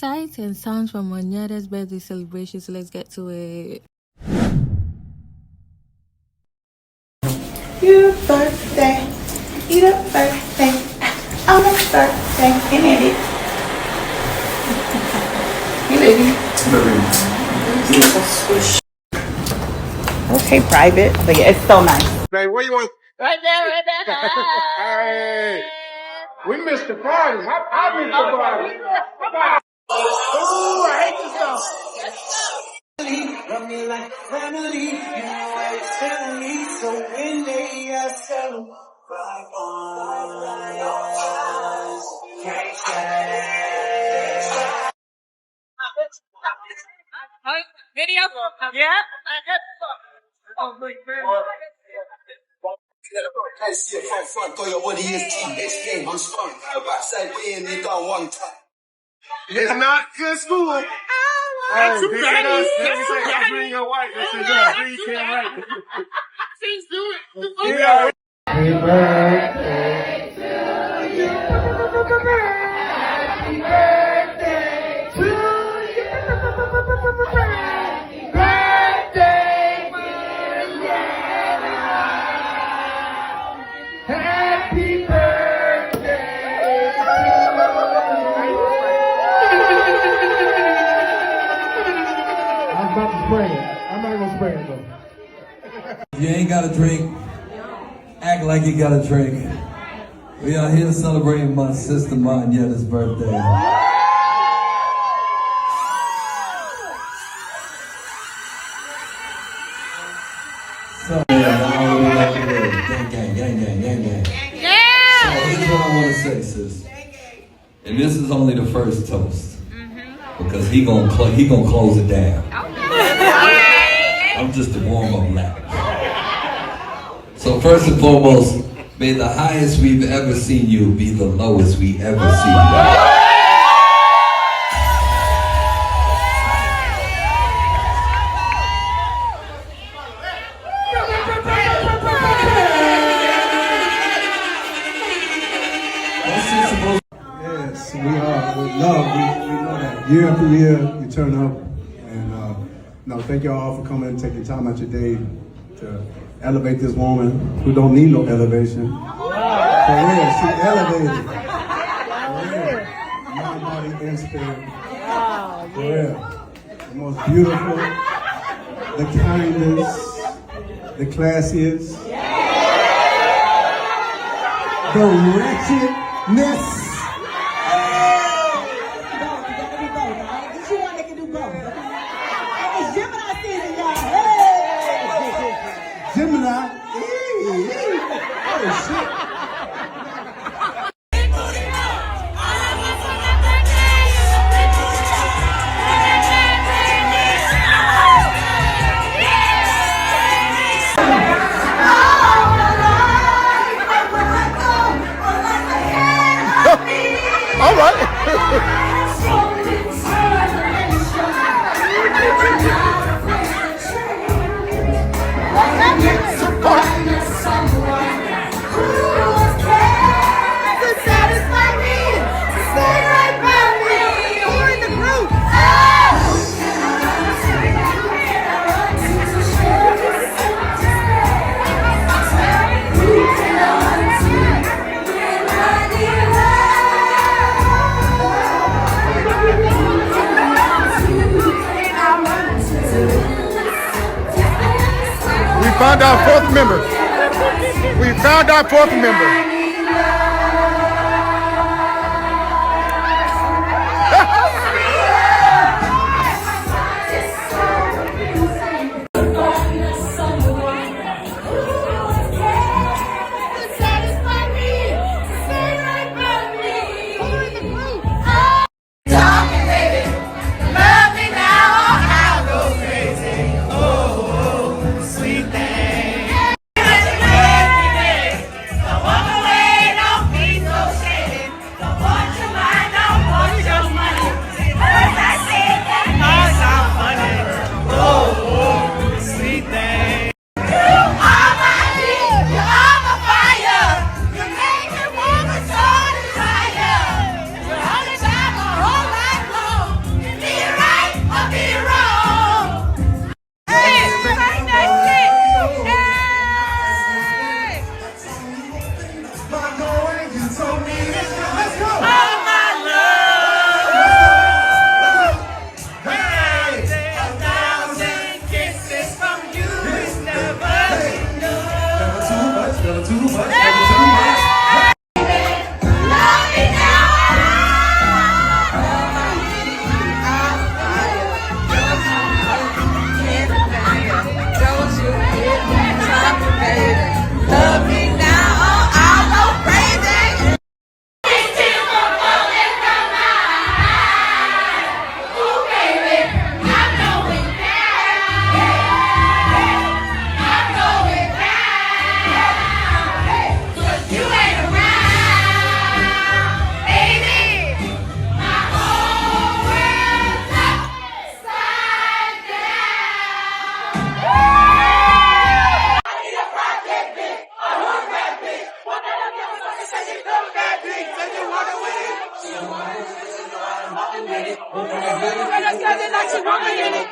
Exciting sounds from Monyetta's birthday celebration, so let's get to it. Your birthday, your birthday, on a birthday, and it. You lady. Okay, private, but yeah, it's so nice. Hey, where you want? Right there. Hey, we missed the party. I missed the party. Oh, I hate this song. Love me like family, you know it's family. So when they ask them, 5 eyes, can't change. Video? Yeah. Can't see it from front. Toya, what he is, next game, I'm strong. Side way in, they got one time. It's not good school. Hey, too bad. Bring your wife. You can't write. Please do it. Yeah. Happy birthday to you. Happy birthday to you. Happy birthday, Monyetta. Happy birthday. I'm about to spray it. I'm not gonna spray it though. If you ain't got a drink, act like you got a drink. We are here to celebrate my sister Monyetta's birthday. So, gang. So here's what I want to say, sis. And this is only the first toast. Because he gonna close it down. I'm just a warm-up lap. So first and foremost, may the highest we've ever seen you be the lowest we ever see you. Yes, we are. We love. We know that. Year after year, you turn up, and thank y'all all for coming and taking time out your day to elevate this woman who don't need no elevation. For real, she elevated. For real, mind, body, and spirit. For real, the most beautiful, the kindest, the classiest, the wretchedness. Gemini. Oh, shit. All right. We found our fourth member. We found our fourth member. Sweet thing. Like she want me in it.